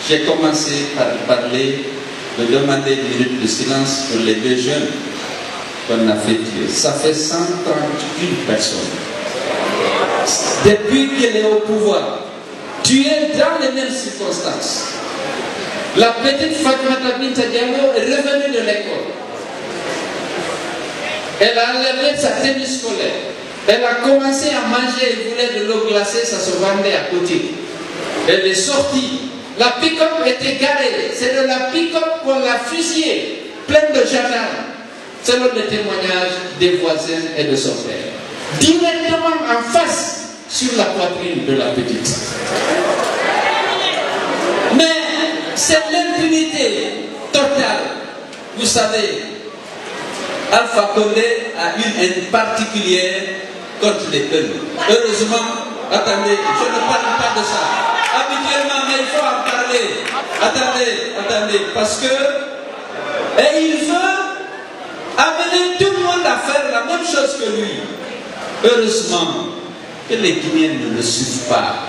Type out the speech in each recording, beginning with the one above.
j'ai commencé par parler, de demander une minute de silence pour les deux jeunes qu'on a fait tuer. Ça fait 131 personnes. Depuis qu'elle est au pouvoir, tuée dans les mêmes circonstances. La petite Fatoumata Binta Diallo est revenue de l'école. Elle a enlevé sa tenue scolaire. Elle a commencé à manger, elle voulait de l'eau glacée, ça se vendait à côté. Elle est sortie. La pick-up était garée. C'est de la pick-up qu'on l'a fusillée, pleine de gendarmes, selon les témoignages des voisins et de son père. Directement en face, sur la poitrine de la petite. Mais c'est l'impunité totale. Vous savez, Alpha Condé a une haine particulière contre les peuples. Heureusement, attendez, je ne parle pas de ça. Habituellement, mais il faut en parler. Attendez, parce que il veut amener tout le monde à faire la même chose que lui. Heureusement que les Guinéens ne le suivent pas.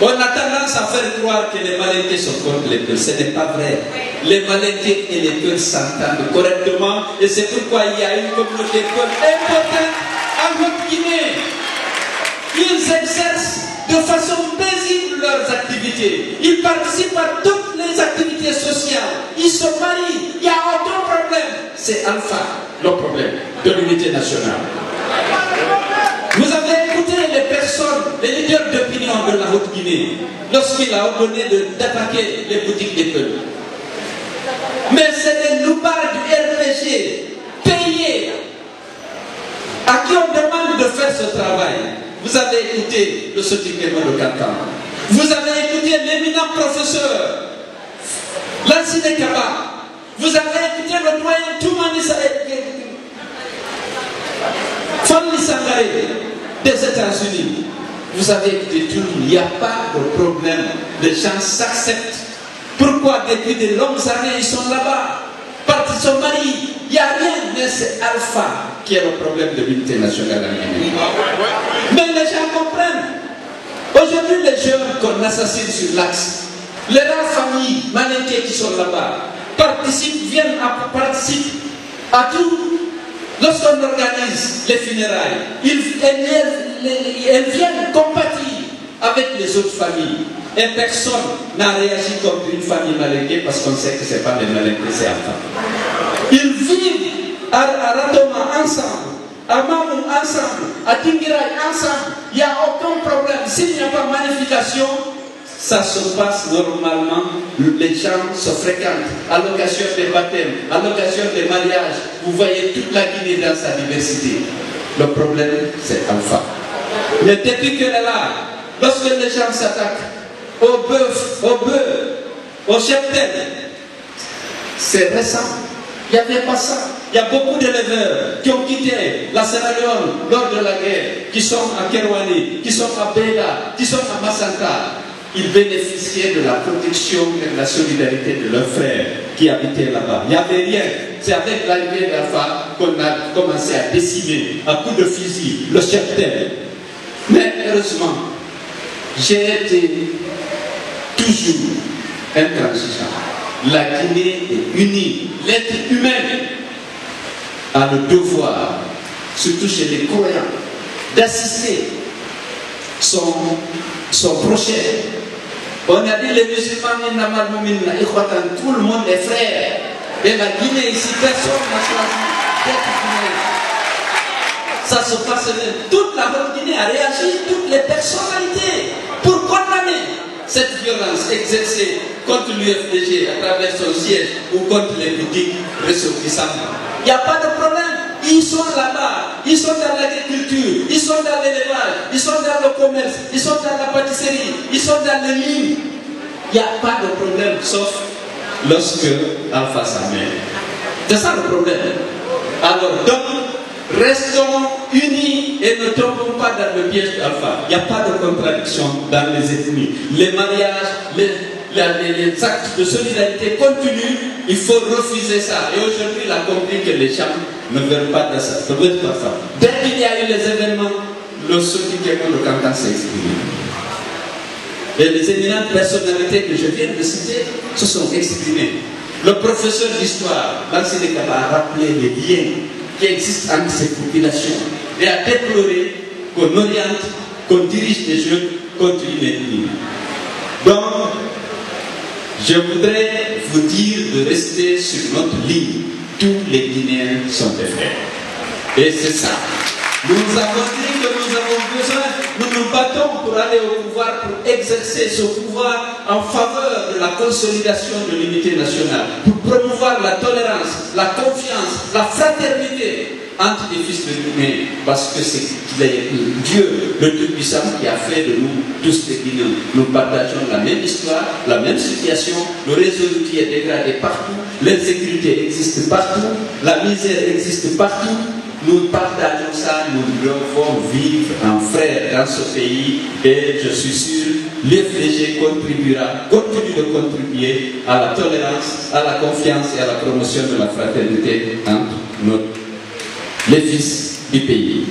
On a tendance à faire croire que les Malinqués sont contre les peuples. Ce n'est pas vrai. Les Malinqués et les peuples s'entendent correctement et c'est pourquoi il y a une communauté importante en Haute-Guinée. Ils exercent de façon paisible leurs activités. Ils participent à toutes les activités sociales. Ils se marient. Il n'y a aucun problème. C'est Alpha, le problème de l'unité nationale. Vous avez écouté les personnes, les leaders d'opinion de la Haute-Guinée, lorsqu'il a ordonné d'attaquer les boutiques des peuples. Mais c'est des loupards du RPG, payés, à qui on demande de faire ce travail. Vous avez écouté le Sotikemo de Kankan. Vous avez écouté l'éminent professeur, Lansine Kaba. Vous avez écouté le doyen Toumani Fanny Sangaré des États-Unis. Vous avez écouté tout. Il n'y a pas de problème. Les gens s'acceptent. Pourquoi depuis de longues années ils sont là-bas? Parce qu'ils sont mariés. Il n'y a rien. Mais c'est Alpha qui est le problème de l'unité nationale en Guinée. Mais les gens comprennent. Aujourd'hui, les jeunes qu'on assassine sur l'axe, les rares familles malinquées qui sont là-bas, viennent participer à tout. Lorsqu'on organise les funérailles, elles viennent compatir avec les autres familles. Et personne n'a réagi comme une famille malinquée parce qu'on sait que ce n'est pas les malinqués, c'est Alpha. Ils vivent à Ratoma ensemble, à Mamou ensemble, à Tingirai ensemble. Il n'y a aucun problème. S'il n'y a pas de magnification, ça se passe normalement. Les gens se fréquentent à l'occasion des baptêmes, à l'occasion des mariages. Vous voyez toute la Guinée dans sa diversité. Le problème, c'est Alpha. Mais depuis qu'elle est là, lorsque les gens s'attaquent au bœuf, au cheptel, c'est récent. Il n'y avait pas ça. Il y a beaucoup d'éleveurs qui ont quitté la Sierra Leone lors de la guerre, qui sont à Kerouani, qui sont à Bela, qui sont à Massanta. Ils bénéficiaient de la protection et de la solidarité de leurs frères qui habitaient là-bas. Il n'y avait rien. C'est avec l'arrivée d'Alpha qu'on a commencé à décimer à coups de fusil le cheptel. Mais heureusement, j'ai été toujours intransigeant. La Guinée est unie. L'être humain a le devoir, surtout chez les croyants, d'assister son prochain. On a dit les musulmans, tout le monde est frère. Et la Guinée ici, personne n'a choisi d'être Guinée. Ça se passe bien. Toute la Haute-Guinée a réagi, toutes les personnalités, pour condamner cette violence exercée contre l'UFDG à travers son siège ou contre les boutiques ressortissantes. Il n'y a pas de problème. Ils sont là-bas, ils sont dans l'agriculture, ils sont dans l'élevage, ils sont dans le commerce, ils sont dans la pâtisserie, ils sont dans les mines. Il n'y a pas de problème, sauf lorsque Alpha s'amène. C'est ça le problème. Alors donc, restons unis et ne tombons pas dans le piège d'Alpha. Il n'y a pas de contradiction dans les ethnies. Les mariages, les actes de solidarité continuent, il faut refuser ça. Et aujourd'hui, il a compris que les gens ne veulent pas de ça. Dès qu'il y a eu les événements, le Sotikemo de Kankan s'est exprimé. Et les éminentes personnalités que je viens de citer se sont exprimées. Le professeur d'histoire, Lansé Kaba, a rappelé les liens qui existent entre ces populations et a déploré qu'on oriente, qu'on dirige les jeunes contre une ethnie. Donc, je voudrais vous dire de rester sur notre ligne. Tous les Guinéens sont des frères. Et c'est ça. Nous avons dit que nous avons besoin, nous nous battons pour aller au pouvoir, pour exercer ce pouvoir en faveur de la consolidation de l'unité nationale, pour promouvoir la tolérance, la confiance, la fraternité entre les fils de Guinée, parce que c'est Dieu, le Tout-Puissant, qui a fait de nous tous des Guinéens. Nous partageons la même histoire, la même situation, le réseau qui est dégradé partout, l'insécurité existe partout, la misère existe partout. Nous partageons ça, nous devons vivre en frères dans ce pays et je suis sûr l'FDG continue de contribuer à la tolérance, à la confiance et à la promotion de la fraternité entre les fils du pays.